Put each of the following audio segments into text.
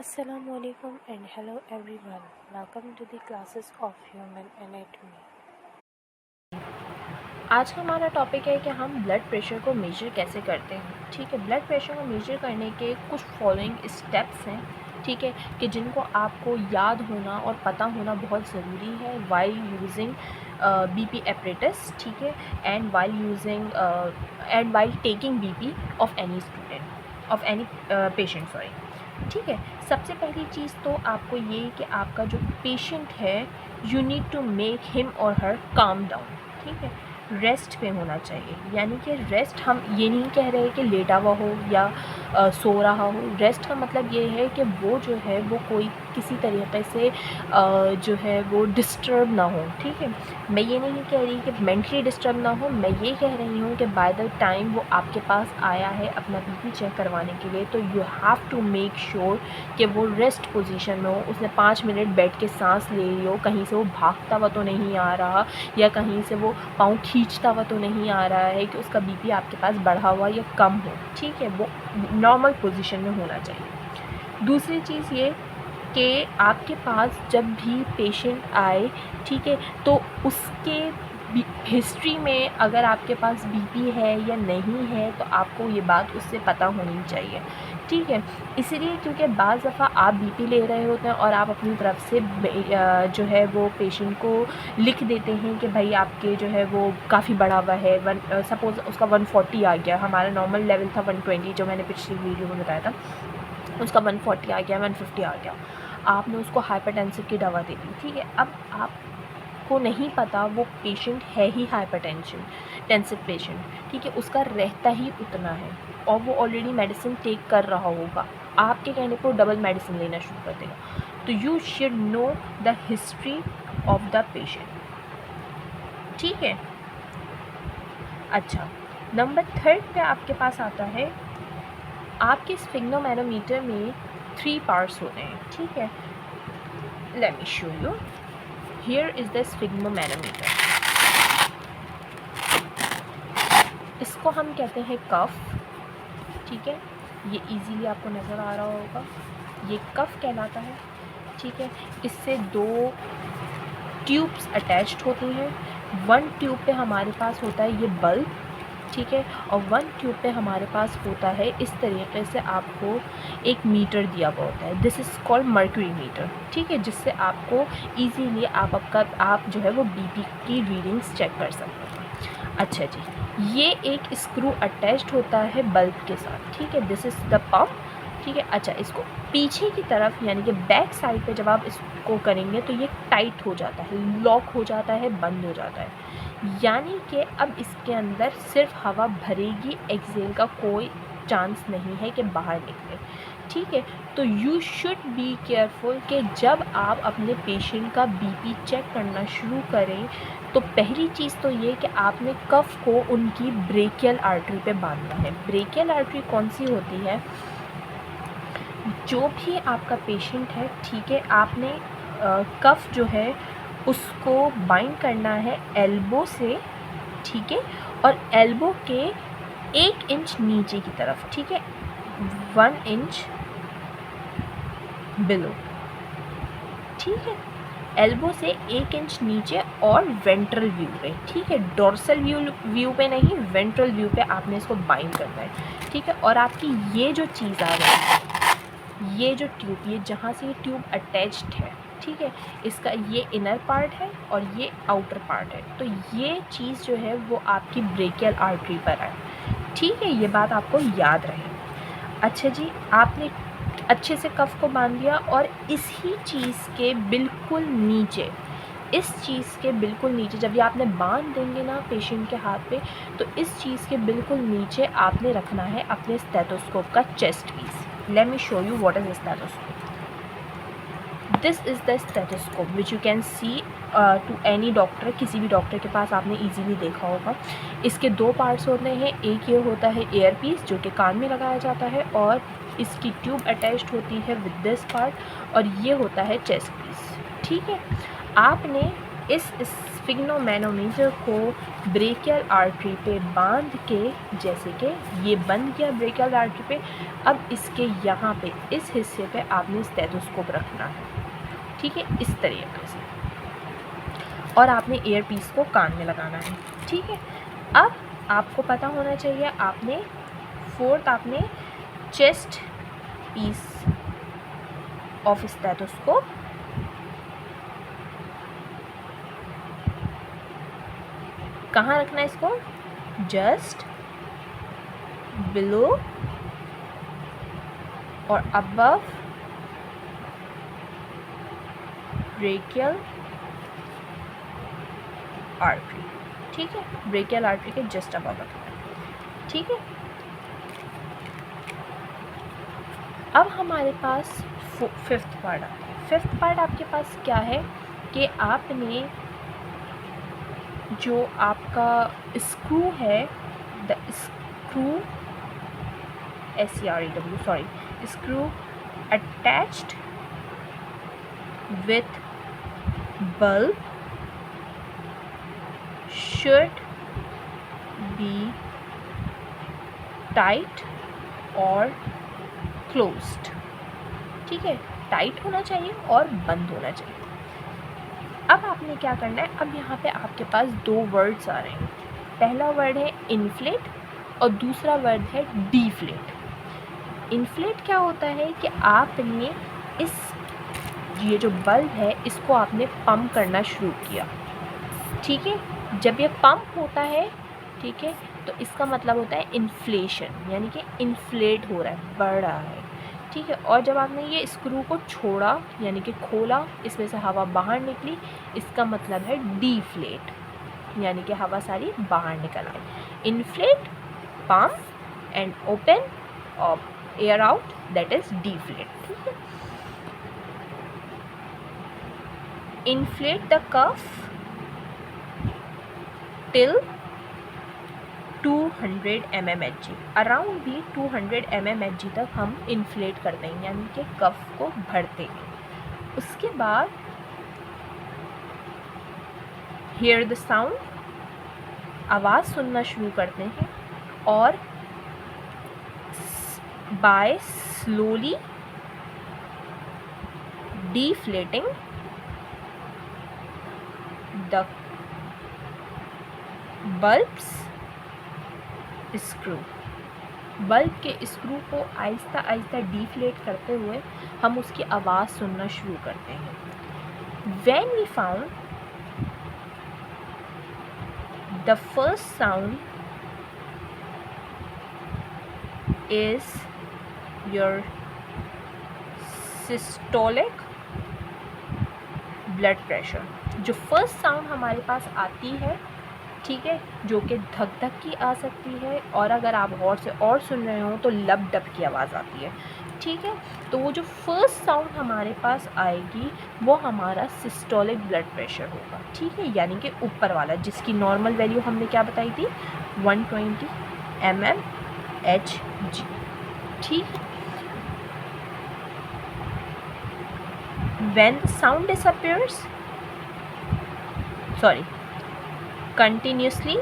Assalamualaikum and hello everyone. Welcome to the classes of human anatomy. आज का हमारा topic है कि हम ब्लड प्रेशर को मेजर कैसे करते हैं। ठीक है, ब्लड प्रेशर को मेजर करने के कुछ फॉलोइंग स्टेप्स हैं, ठीक है, कि जिनको आपको याद होना और पता होना बहुत ज़रूरी है वाइल यूजिंग बीपी एपरेटस, ठीक है, and while taking BP of any student of any patient, sorry. ठीक है, सबसे पहली चीज़ तो आपको ये कि आपका जो पेशेंट है you need to make him और हर काम डाउन। ठीक है, रेस्ट पे होना चाहिए, यानी कि रेस्ट हम ये नहीं कह रहे कि लेटा हुआ हो या सो रहा हो। रेस्ट का मतलब ये है कि वो जो है वो कोई किसी तरीके से जो है वो डिस्टर्ब ना हो। ठीक है, मैं ये नहीं कह रही कि मेंटली डिस्टर्ब ना हो, मैं ये कह रही हूँ कि बाय द टाइम वो आपके पास आया है अपना बीपी चेक करवाने के लिए, तो you have to make sure कि वो रेस्ट पोजीशन में हो, उसने 5 मिनट बैठ के सांस ले ली हो, कहीं से वो भागता हुआ तो नहीं आ रहा या कहीं से वो पाँव खींचता हुआ तो नहीं आ रहा है कि उसका बीपी आपके पास बढ़ा हुआ या कम हो। ठीक है, वो नॉर्मल पोजीशन में होना चाहिए। दूसरी चीज़ ये कि आपके पास जब भी पेशेंट आए, ठीक है, तो उसके हिस्ट्री में अगर आपके पास बीपी है या नहीं है तो आपको ये बात उससे पता होनी चाहिए। ठीक है, इसीलिए क्योंकि बाज़ दफ़ा आप बीपी ले रहे होते हैं और आप अपनी तरफ से जो है वो पेशेंट को लिख देते हैं कि भाई आपके जो है वो काफ़ी बढ़ा हुआ है, सपोज़ उसका 140 आ गया, हमारा नॉर्मल लेवल था 120 जो मैंने पिछली वीडियो में बताया था, उसका 140 आ गया, 150 आ गया, आपने उसको हाइपरटेंसिव की दवा दे दी। ठीक है, अब आपको नहीं पता वो पेशेंट है ही टेंसिव पेशेंट, ठीक है, उसका रहता ही उतना है और वो ऑलरेडी मेडिसिन टेक कर रहा होगा, आपके कहने पर डबल मेडिसिन लेना शुरू कर देगा। तो you should know the history of the patient. ठीक है, अच्छा, नंबर 3 पे आपके पास आता है, आपके स्फिग्नोमेनोमीटर में 3 पार्ट्स होते हैं। ठीक है, let me show you, here is the स्फिग्नोमेनोमीटर। इसको हम कहते हैं कफ। ठीक है, ये इजीली आपको नज़र आ रहा होगा, ये कफ कहलाता है। ठीक है, इससे 2 ट्यूब्स अटैच्ड होती हैं। 1 ट्यूब पे हमारे पास होता है ये बल्ब, ठीक है, और 1 ट्यूब पे हमारे पास होता है इस तरीके से आपको एक मीटर दिया हुआ होता है, this is called mercury meter. ठीक है, जिससे आपको इजीली आप जो है वो बीपी की रीडिंग्स चेक कर सकते हैं। अच्छा जी, ये एक स्क्रू अटैच्ड होता है बल्ब के साथ। ठीक है, दिस इज़ द पंप। ठीक है, अच्छा, इसको पीछे की तरफ यानी कि बैक साइड पे जब आप इसको करेंगे तो ये टाइट हो जाता है, लॉक हो जाता है, बंद हो जाता है, यानी कि अब इसके अंदर सिर्फ हवा भरेगी, एक्सेल का कोई चांस नहीं है कि बाहर निकले। ठीक है, तो यू शुड बी केयरफुल कि जब आप अपने पेशेंट का बीपी चेक करना शुरू करें तो पहली चीज़ तो ये कि आपने कफ को उनकी ब्रेकियल आर्टरी पे बांधना है। ब्रेकियल आर्टरी कौन सी होती है? जो भी आपका पेशेंट है, ठीक है, आपने कफ जो है उसको बाइंड करना है एल्बो से, ठीक है, और एल्बो के 1 इंच नीचे की तरफ। ठीक है, 1 इंच बिलो। ठीक है, एल्बो से 1 इंच नीचे और वेंट्रल व्यू पे। ठीक है, डोर्सल व्यू पे नहीं, वेंट्रल व्यू पे आपने इसको बाइंड करना है। ठीक है, और आपकी ये जो चीज़ आ रही है, ये जो ट्यूब, ये जहाँ से ये ट्यूब अटैच्ड है, ठीक है, इसका ये इनर पार्ट है और ये आउटर पार्ट है, तो ये चीज़ जो है वो आपकी ब्रेकियल आर्टरी पर है। ठीक है, ये बात आपको याद रहे। अच्छा जी, आपने अच्छे से कफ को बांध दिया और इसी चीज़ के बिल्कुल नीचे, इस चीज़ के बिल्कुल नीचे जब ये आपने बांध देंगे ना पेशेंट के हाथ पे, तो इस चीज़ के बिल्कुल नीचे आपने रखना है अपने स्टेथोस्कोप का chest piece. Let me show you what is a stethoscope. This is the stethoscope which you can see to any doctor, किसी भी डॉक्टर के पास आपने इजीली देखा होगा। इसके 2 पार्ट्स होते हैं, एक ये होता है एयर पीस जो कि कान में लगाया जाता है और इसकी ट्यूब अटैच्ड होती है विद दिस पार्ट, और ये होता है चेस्ट पीस। ठीक है, आपने इस स्फिग्नोमैनोमीटर को ब्रेकियल आर्टरी पे बांध के, जैसे कि ये बंद किया ब्रेकियल आर्टरी पे, अब इसके यहाँ पे इस हिस्से पे आपने स्टेथोस्कोप रखना है, ठीक है, इस तरीके से, और आपने ईयर पीस को कान में लगाना है, ठीक है। अब आपको पता होना चाहिए, आपने चेस्ट पीस ऑफ स्टेथोस्कोप कहाँ रखना है इसको, जस्ट बिलो और अबव ब्रेकियल आर्टरी, ठीक है, ब्रेकियल आर्टरी के जस्ट अबव रखना है, ठीक है। अब हमारे पास फिफ्थ पार्ट आता है। फिफ्थ पार्ट आपके पास क्या है कि आपने जो आपका स्क्रू है, the screw SCREW, sorry, screw attached with bulb should be tight or closed, ठीक है, टाइट होना चाहिए और बंद होना चाहिए। अब आपने क्या करना है, अब यहाँ पे आपके पास दो वर्ड्स आ रहे हैं। पहला वर्ड है इन्फ्लेट और दूसरा वर्ड है डीफ्लेट। इन्फ्लेट क्या होता है कि आपने ये जो बल्ब है इसको आपने पंप करना शुरू किया, ठीक है। जब ये पंप होता है, ठीक है, तो इसका मतलब होता है इन्फ्लेशन, यानी कि इन्फ्लेट हो रहा है, बढ़ रहा है, ठीक है। और जब आपने ये स्क्रू को छोड़ा यानी कि खोला, इसमें से हवा बाहर निकली, इसका मतलब है डीफ्लेट, यानी कि हवा सारी बाहर निकल आई। Inflate, pump, and open off air out, that is deflate, ठीक है। Inflate the cuff till 200 mmHg, around भी 200 mmHg तक हम इन्फ्लेट करते हैं, यानी कि कफ को भरते हैं। उसके बाद हियर द साउंड, आवाज़ सुनना शुरू करते हैं, और by slowly deflating the bulbs screw, bulb के स्क्रू को आहिस्ता आहिस्ता डिफ्लेट करते हुए हम उसकी आवाज़ सुनना शुरू करते हैं। When we found the first sound is your systolic blood pressure, जो फर्स्ट साउंड हमारे पास आती है, ठीक है, जो कि धक धक की आ सकती है, और अगर आप गौर से और सुन रहे हो तो लब डब की आवाज़ आती है, ठीक है। तो वो जो फर्स्ट साउंड हमारे पास आएगी वो हमारा सिस्टोलिक ब्लड प्रेशर होगा, ठीक है, यानी कि ऊपर वाला, जिसकी नॉर्मल वैल्यू हमने क्या बताई थी, 120 mmHg, ठीक है। When the sound disappears, continuously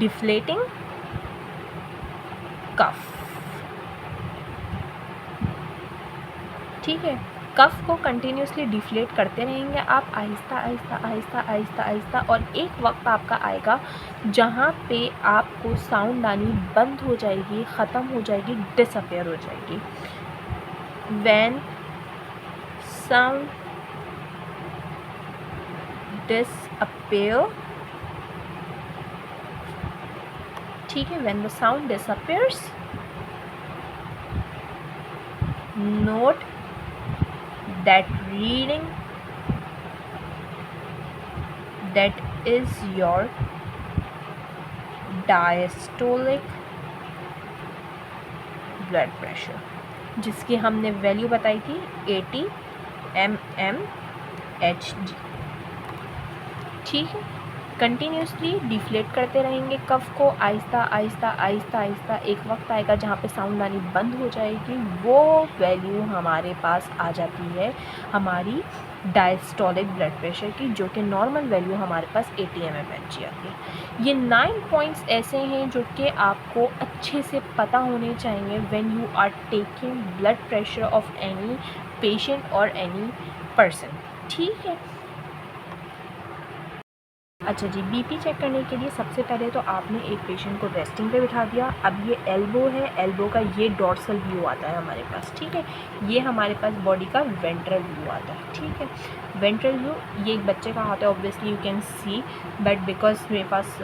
deflating कफ, ठीक है, कफ को कंटिन्यूसली डिफ्लेट करते रहेंगे आप, आहिस्ता आहिस्ता आहिस्ता आहिस्ता आहिस्ता, और एक वक्त आपका आएगा जहाँ पे आपको साउंड आनी बंद हो जाएगी, ख़त्म हो जाएगी, डिसअपेयर हो जाएगी। When sound disappear, ठीक है, when the sound disappears, note that reading, that is your diastolic blood pressure, जिसकी हमने वैल्यू बताई थी 80 mmHg, ठीक है। कंटिन्यूसली डिफ्लेट करते रहेंगे कफ को, आहिस्ता आहिस्ता आहिस्ता आहिस्ता, एक वक्त आएगा जहाँ पे साउंड आनी बंद हो जाएगी, वो वैल्यू हमारे पास आ जाती है हमारी डायस्टोलिक ब्लड प्रेशर की, जो कि नॉर्मल वैल्यू हमारे पास 80 mmHg आती है। ये 9 पॉइंट्स ऐसे हैं जो कि आपको अच्छे से पता होने चाहिए when you are taking blood pressure of any patient और एनी पर्सन, ठीक है। अच्छा जी, बीपी चेक करने के लिए सबसे पहले तो आपने एक पेशेंट को रेस्टिंग पे बिठा दिया। अब ये एल्बो है, एल्बो का ये डॉर्सल व्यू आता है हमारे पास, ठीक है। ये हमारे पास बॉडी का वेंट्रल व्यू आता है, ठीक है। वेंट्रल व्यू ये एक बच्चे का हाथ है, obviously you can see, but because मेरे पास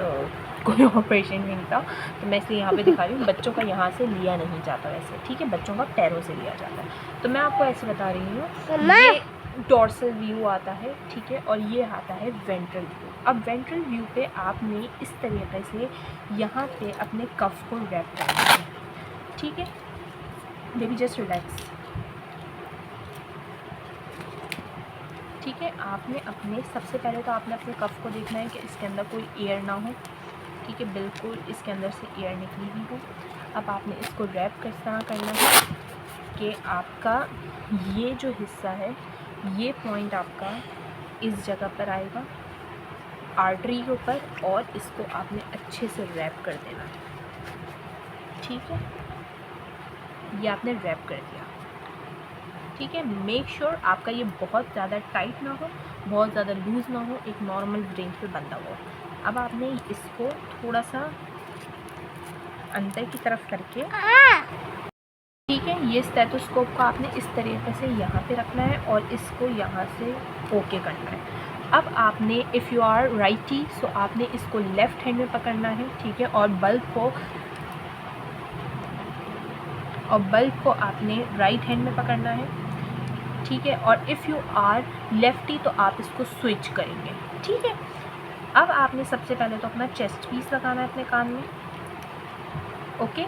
कोई और पेशेंट नहीं था तो मैं इसलिए यहाँ पे दिखा रही हूँ। बच्चों का यहाँ से लिया नहीं जाता वैसे, ठीक है, बच्चों का पैरों से लिया जाता है। तो मैं आपको ऐसे बता रही हूँ, ये डॉर्सल व्यू आता है, ठीक है, और ये आता है वेंट्रल व्यू। अब वेंट्रल व्यू पे आपने इस तरीके से यहाँ पे अपने कफ को रैप करना है, ठीक है। बेबी जस्ट रिलैक्स, ठीक है। आपने अपने सबसे पहले तो आपने अपने कफ को देखना है कि इसके अंदर कोई एयर ना हो, ठीक है, बिल्कुल इसके अंदर से एयर निकली हुई हो। अब आपने इसको रैप किस तरह करना है कि आपका ये जो हिस्सा है, ये पॉइंट आपका इस जगह पर आएगा आर्टरी के ऊपर, और इसको आपने अच्छे से रैप कर देना है, ठीक है। ये आपने रैप कर दिया, ठीक है। मेक श्योर आपका ये बहुत ज़्यादा टाइट ना हो, बहुत ज़्यादा लूज़ ना हो, एक नॉर्मल रेंज पे बंधा हो। अब आपने इसको थोड़ा सा अंदर की तरफ करके, ठीक है, ये स्टेथोस्कोप को आपने इस तरीके से यहाँ पे रखना है और इसको यहाँ से ओके करना है। अब आपने इफ़ यू आर राइटी सो आपने इसको लेफ़्ट हैंड में पकड़ना है, ठीक है, और बल्ब को आपने राइट हैंड में पकड़ना है, ठीक है। और इफ़ यू आर लेफ्टी तो आप इसको स्विच करेंगे, ठीक है। अब आपने सबसे पहले तो अपना चेस्ट पीस लगाना है अपने कान में, ओके,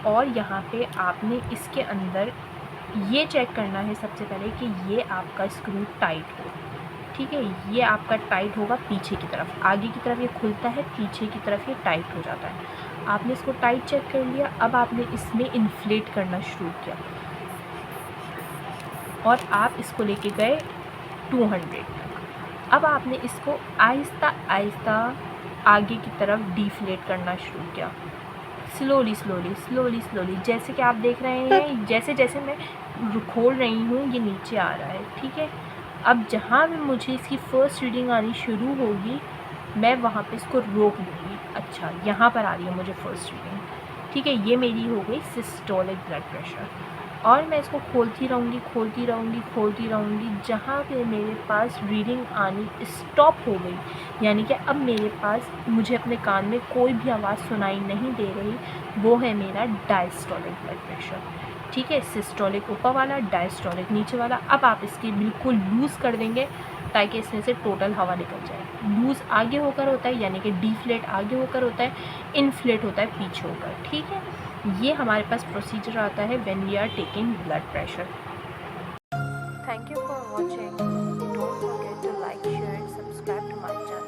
और यहाँ पे आपने इसके अंदर ये चेक करना है सबसे पहले कि ये आपका स्क्रू टाइट हो, ठीक है। ये आपका टाइट होगा पीछे की तरफ, आगे की तरफ ये खुलता है, पीछे की तरफ ये टाइट हो जाता है। आपने इसको टाइट चेक कर लिया। अब आपने इसमें इन्फ्लेट करना शुरू किया और आप इसको लेके गए 200 तक। अब आपने इसको आहिस्ता आहिस्ता आगे की तरफ डिफ्लेट करना शुरू किया, स्लोली स्लोली स्लोली स्लोली, जैसे कि आप देख रहे हैं जैसे जैसे मैं खोल रही हूँ ये नीचे आ रहा है, ठीक है। अब जहाँ भी मुझे इसकी फ़र्स्ट रीडिंग आनी शुरू होगी मैं वहाँ पे इसको रोक दूँगी। अच्छा, यहाँ पर आ रही है मुझे फ़र्स्ट रीडिंग, ठीक है, ये मेरी हो गई सिस्टोलिक ब्लड प्रेशर। और मैं इसको खोलती रहूँगी जहाँ पे मेरे पास रीडिंग आनी स्टॉप हो गई, यानी कि अब मेरे पास मुझे अपने कान में कोई भी आवाज़ सुनाई नहीं दे रही, वो है मेरा डायस्टोलिक ब्लड प्रेशर, ठीक है। सिस्टोलिक ऊपर वाला, डायस्टोलिक नीचे वाला। अब आप इसकी बिल्कुल लूज़ कर देंगे ताकि इसमें से टोटल हवा निकल जाए। लूज़ आगे होकर होता है, यानी कि डिफ्लेट आगे होकर होता है, इन्फ्लेट होता है पीछे होकर, ठीक है। ये हमारे पास प्रोसीजर आता है when we are taking blood pressure. Thank you for watching. Don't forget to like, share and subscribe to my channel.